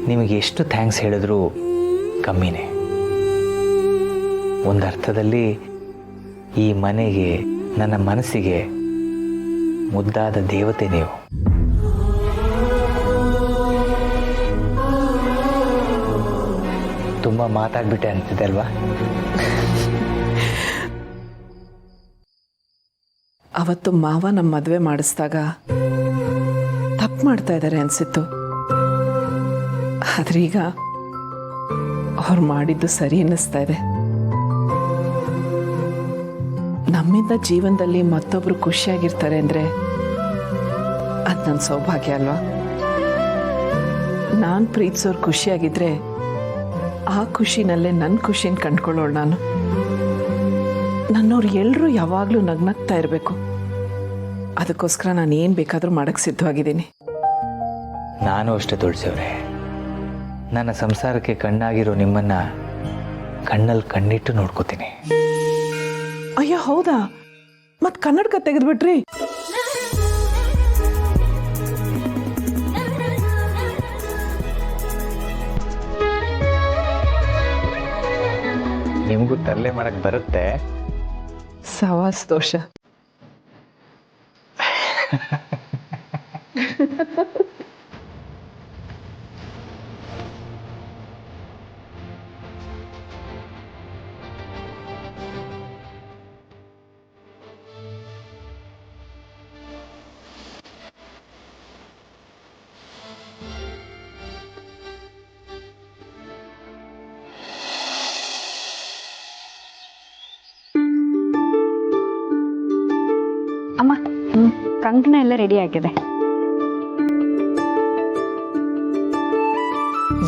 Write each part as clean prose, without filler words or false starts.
ನಿಮಗೆ ಎಷ್ಟು ಥ್ಯಾಂಕ್ಸ್ ಹೇಳಿದ್ರೂ ಕಮ್ಮಿನೇ. ಒಂದು ಅರ್ಥದಲ್ಲಿ ಈ ಮನೆಗೆ, ನನ್ನ ಮನಸ್ಸಿಗೆ ಮುದ್ದಾದ ದೇವತೆ ನೀವು. ತುಂಬ ಮಾತಾಡ್ಬಿಟ್ಟೆ ಅಂತಿದೆ ಅಲ್ವಾ? ಅವತ್ತು ಮಾವ ನಮ್ಮ ಮದುವೆ ಮಾಡಿಸಿದಾಗ ತಪ್ಪು ಮಾಡ್ತಾ ಇದ್ದಾರೆ ಅನಿಸಿತ್ತು. ಆದ್ರೀಗ ಅವ್ರು ಮಾಡಿದ್ದು ಸರಿ ಅನ್ನಿಸ್ತಾ ಇದೆ. ನಮ್ಮಿಂದ ಜೀವನದಲ್ಲಿ ಮತ್ತೊಬ್ರು ಖುಷಿಯಾಗಿರ್ತಾರೆ ಅಂದರೆ ಅದು ನನ್ನ ಸೌಭಾಗ್ಯ ಅಲ್ವಾ? ನಾನು ಪ್ರೀತಿಸೋರು ಖುಷಿಯಾಗಿದ್ರೆ ಆ ಖುಷಿನಲ್ಲೇ ನನ್ನ ಖುಷಿನ ಕಂಡ್ಕೊಳ್ಳೋಳು ನಾನು. ನನ್ನವ್ರು ಎಲ್ಲರೂ ಯಾವಾಗಲೂ ನಗ್ನಗ್ತಾ ಇರಬೇಕು. ಅದಕ್ಕೋಸ್ಕರ ನಾನು ಏನು ಬೇಕಾದರೂ ಮಾಡೋಕ್ಕೆ ಸಿದ್ಧವಾಗಿದ್ದೀನಿ. ನಾನು ಅಷ್ಟೇ ತುಳಸಿಯವ್ರೆ. ನನ್ನ ಸಂಸಾರಕ್ಕೆ ಕಣ್ಣಾಗಿರೋ ನಿಮ್ಮನ್ನ ಕಣ್ಣಲ್ಲಿ ಕಣ್ಣಿಟ್ಟು ನೋಡ್ಕೋತೀನಿ. ಅಯ್ಯೋ ಹೌದಾ? ಮತ್ತೆ ಕನ್ನಡಕ ತೆಗೆದ್ಬಿಟ್ರಿ? ನಿಮಗೂ ತರಲೆ ಮಾಡಕ್ ಬರುತ್ತೆ. ಸವಾಸ್ ದೋಷ. ಅಮ್ಮ, ಕಂಕಣ ಎಲ್ಲ ರೆಡಿ ಆಗಿದೆ.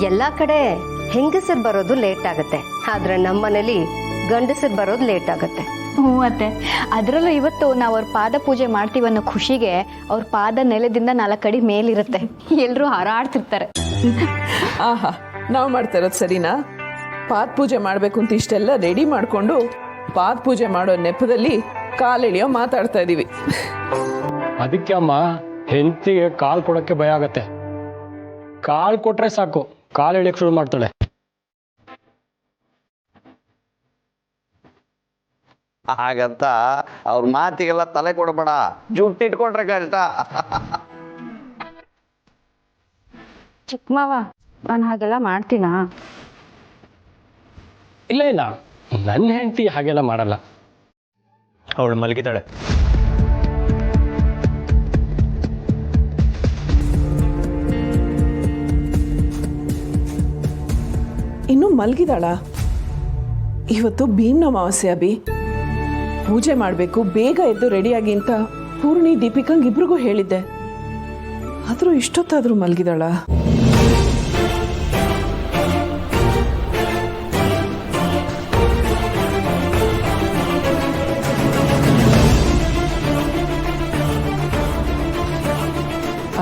ಎಲ್ಲ ಕಡೆ ಹೆಂಗಸರು ಬರೋದು ಲೇಟ್ ಆಗುತ್ತೆ, ಆದ್ರೆ ನಮ್ಮನೇಲಿ ಗಂಡಸರು ಬರೋದು ಲೇಟ್ ಆಗುತ್ತೆ. ಹ್ಞೂ ಅತ್ತೆ, ಅದರಲ್ಲೂ ಇವತ್ತು ನಾವು ಅವ್ರ ಪಾದ ಪೂಜೆ ಮಾಡ್ತೀವಿ ಅನ್ನೋ ಖುಷಿಗೆ ಅವ್ರ ಪಾದ ನೆಲದಿಂದ 4 ಅಡಿ ಮೇಲಿರುತ್ತೆ. ಎಲ್ಲರೂ ಹಾರಾಡ್ತಿರ್ತಾರೆ. ಆಹಾ, ನಾವು ಮಾಡ್ತಾ ಇರೋದು ಸರಿನಾ? ಪಾದ ಪೂಜೆ ಮಾಡಬೇಕು ಅಂತ ಇಷ್ಟೆಲ್ಲ ರೆಡಿ ಮಾಡಿಕೊಂಡು ಪಾದ ಪೂಜೆ ಮಾಡೋ ನೆಪದಲ್ಲಿ ಕಾಲೆಳೆಯೋ ಮಾತಾಡ್ತಾ ಇದೀವಿ. ಅದಕ್ಕೆ ಅಮ್ಮ, ಹೆಂಡತಿಗೆ ಕಾಲು ಕೊಡೋಕ್ಕೆ ಭಯ ಆಗತ್ತೆ. ಕಾಲು ಕೊಟ್ರೆ ಸಾಕು, ಕಾಲು ಎಳಿಯಕ್ಕೆ ಶುರು ಮಾಡ್ತಾಳೆ. ಹಾಗಂತ ಅವ್ರ ಮಾತಿಗೆಲ್ಲ ತಲೆ ಕೊಡಬೇಡ, ಜುಟ್ಟಿಟ್ಕೊಂಡ್ರೆ ಕಷ್ಟ. ಚಿಕ್ಕಮಾವ, ನಾನು ಹಾಗೆಲ್ಲ ಮಾಡ್ತೀನಾ? ಇಲ್ಲ ಇಲ್ಲ, ನನ್ನ ಹೆಂಡತಿ ಹಾಗೆಲ್ಲ ಮಾಡಲ್ಲ. ಅವಳು ಮಲಗಿದ್ದಾಳೆ. ಇನ್ನು ಮಲಗಿದಾಳ? ಇವತ್ತು ಭೀಮ್ನ ಅಮಾವಾಸ್ಯೆ ಅಭಿ, ಪೂಜೆ ಮಾಡಬೇಕು, ಬೇಗ ಎದ್ದು ರೆಡಿಯಾಗಿ ಅಂತ ಪೂರ್ಣಿ ದೀಪಿಕಂಗ್ ಇಬ್ರಿಗೂ ಹೇಳಿದ್ದೆ. ಆದ್ರೂ ಇಷ್ಟೊತ್ತಾದ್ರೂ ಮಲಗಿದಾಳ?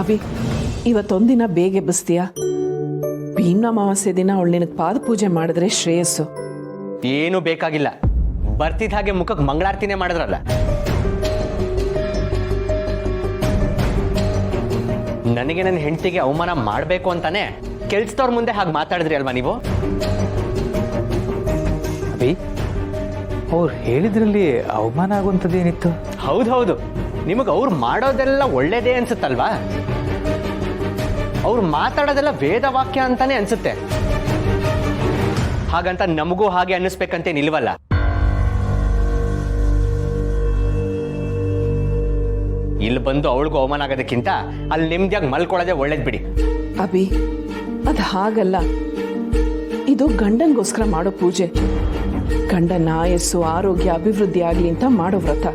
ಅಭಿ, ಇವತ್ತೊಂದಿನ ಬೇಗ ಎಬ್ಬಿಸ್ತೀಯಾ? ಭೀಮ್ನ ಅಮಾವಾಸ್ಯೆ ದಿನ ಅವಳು ನಿನಗೆ ಪಾದ ಪೂಜೆ ಮಾಡಿದ್ರೆ ಶ್ರೇಯಸ್ಸು. ಏನು ಬೇಕಾಗಿಲ್ಲ, ಬರ್ತಿದ್ದ ಹಾಗೆ ಮುಖಕ್ಕೆ ಮಂಗಳಾರತಿನೇ ಮಾಡಿದ್ರಲ್ಲ. ನನಗೆ ನನ್ನ ಹೆಂಡತಿಗೆ ಅವಮಾನ ಮಾಡಬೇಕು ಅಂತಾನೆ ಕೆಲ್ಸದವ್ರ ಮುಂದೆ ಹಾಗೆ ಮಾತಾಡಿದ್ರಿ ಅಲ್ವಾ ನೀವು? ಅಭಿ, ಅವ್ರು ಹೇಳಿದ್ರಲ್ಲಿ ಅವಮಾನ ಆಗುವಂಥದ್ದೇನಿತ್ತು? ಹೌದು, ನಿಮಗೆ ಅವ್ರು ಮಾಡೋದೆಲ್ಲ ಒಳ್ಳೇದೇ ಅನ್ಸುತ್ತಲ್ವಾ? ಅವ್ರು ಮಾತಾಡೋದೆಲ್ಲ ವೇದವಾಕ್ಯ ಅಂತಾನೆ ಅನ್ಸುತ್ತೆ. ಹಾಗಂತ ನಮಗೂ ಹಾಗೆ ಅನ್ನಿಸ್ಬೇಕಂತೆ ನಿಲ್ವಲ್ಲ. ಇಲ್ಲಿ ಬಂದು ಅವಳಿಗೂ ಅವಮಾನ ಆಗೋದಕ್ಕಿಂತ ಅಲ್ಲಿ ನೆಮ್ಮದಿಯಾಗಿ ಮಲ್ಕೊಳ್ಳೋದೇ ಒಳ್ಳೇದ್ ಬಿಡಿ. ಅಭಿ, ಅದು ಹಾಗಲ್ಲ. ಇದು ಗಂಡನ್ಗೋಸ್ಕರ ಮಾಡೋ ಪೂಜೆ. ಗಂಡನ ಆಯಸ್ಸು, ಆರೋಗ್ಯ, ಅಭಿವೃದ್ಧಿ ಆಗ್ಲಿ ಅಂತ ಮಾಡೋ ವ್ರತ.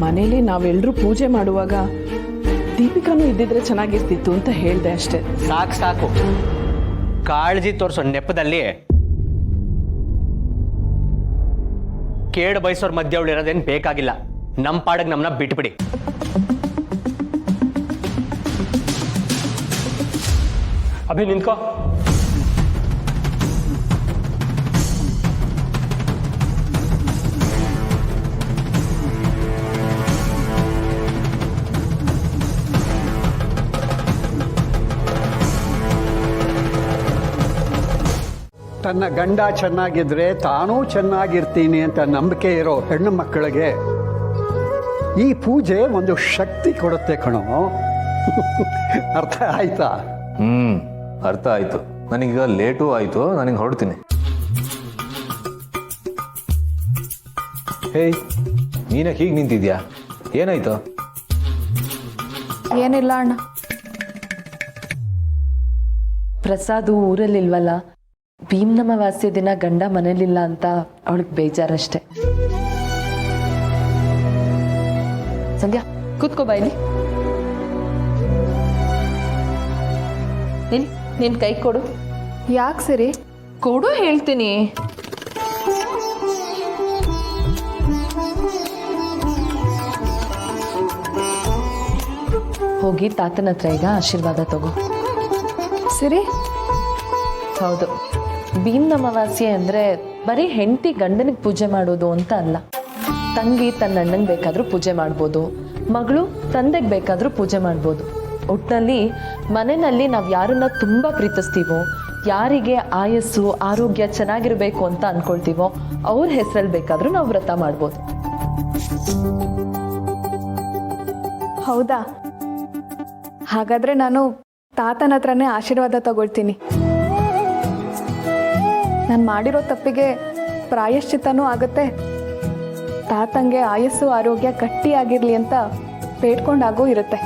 ಮನೇಲಿ ನಾವೆಲ್ಲರೂ ಪೂಜೆ ಮಾಡುವಾಗ ದೀಪಿಕಾನು ಇದ್ದಿದ್ರೆ ಚೆನ್ನಾಗಿರ್ತಿತ್ತು ಅಂತ ಹೇಳ್ದೆ ಅಷ್ಟೇ. ಸಾಕು, ಕಾಳಜಿ ತೋರಿಸೋ ನೆಪದಲ್ಲಿ ಕೇಡು ಬಯಸೋರ್ ಮಧ್ಯ ಅವಳು ಇರೋದೇನು ಬೇಕಾಗಿಲ್ಲ. ನಮ್ಮ ಪಾಡಿಗೆ ನಮ್ಮನ್ನ ಬಿಟ್ಬಿಡಿ. ಅಭಿ ನಿಂತ್ಕೋ. ತನ್ನ ಗಂಡ ಚೆನ್ನಾಗಿದ್ರೆ ತಾನೂ ಚೆನ್ನಾಗಿರ್ತೀನಿ ಅಂತ ನಂಬಿಕೆ ಇರೋ ಹೆಣ್ಣು ಮಕ್ಕಳಿಗೆ ಈ ಪೂಜೆ ಒಂದು ಶಕ್ತಿ ಕೊಡುತ್ತೆ ಕಣೋ. ಅರ್ಥ ಆಯ್ತಾ? ಅರ್ಥ ಆಯ್ತು. ನನಗೀಗ ಲೇಟು ಆಯ್ತು, ನನಗೆ ಹೊರಡ್ತೀನಿ. ಹೇಯ್, ನೀನ ಹೀಗೆ ನಿಂತಿದ್ಯಾ? ಏನಾಯ್ತು? ಏನಿಲ್ಲ ಅಣ್ಣ, ಪ್ರಸಾದು ಊರಲ್ಲಿಲ್ವಲ್ಲ, ಭೀಮ್ನಮವಾಸ್ಯ ದಿನ ಗಂಡ ಮನೇಲಿಲ್ಲ ಅಂತ ಅವಳಿಗೆ ಬೇಜಾರಷ್ಟೆ. ಸಂಧ್ಯಾ, ಕೂತ್ಕೋ ಬಾಯ್ಲಿ. ನಿನ್ ಕೈ ಕೊಡು. ಯಾಕೆ ಸರಿ? ಕೊಡು ಹೇಳ್ತೀನಿ. ಹೋಗಿ ತಾತನ ಹತ್ರ ಈಗ ಆಶೀರ್ವಾದ ತಗೋ. ಸರಿ. ಹೌದು, ಭೀಮ್ನ ಅಮಾವಾಸ್ಯೆ ಅಂದ್ರೆ ಬರೀ ಹೆಂಡತಿ ಗಂಡನಿಗೆ ಪೂಜೆ ಮಾಡೋದು ಅಂತ ಅಲ್ಲ. ತಂಗಿ ತನ್ನ ಅಣ್ಣಂಗೆ ಬೇಕಾದ್ರೂ ಪೂಜೆ ಮಾಡ್ಬೋದು, ಮಗಳು ತಂದೆಗೆ ಬೇಕಾದ್ರೂ ಪೂಜೆ ಮಾಡ್ಬೋದು. ಒಟ್ಟಿನಲ್ಲಿ ಮನೆಯಲ್ಲಿ ನಾವು ಯಾರನ್ನ ತುಂಬಾ ಪ್ರೀತಿಸ್ತೀವೋ, ಯಾರಿಗೆ ಆಯಸ್ಸು ಆರೋಗ್ಯ ಚೆನ್ನಾಗಿರ್ಬೇಕು ಅಂತ ಅನ್ಕೊಳ್ತೀವೋ ಅವ್ರ ಹೆಸರಲ್ಲಿ ಬೇಕಾದ್ರೂ ನಾವು ವ್ರತ ಮಾಡ್ಬೋದು. ಹೌದಾ? ಹಾಗಾದ್ರೆ ನಾನು ತಾತನ ಹತ್ರನೇ ಆಶೀರ್ವಾದ ತಗೊಳ್ತೀನಿ. ನಾನು ಮಾಡಿರೋ ತಪ್ಪಿಗೆ ಪ್ರಾಯಶ್ಚಿತ್ತನೂ ಆಗುತ್ತೆ, ತಾತಂಗೆ ಆಯಸ್ಸು ಆರೋಗ್ಯ ಗಟ್ಟಿಯಾಗಿರ್ಲಿ ಅಂತ ಬೇಡ್ಕೊಂಡಾಗೂ ಇರುತ್ತೆ.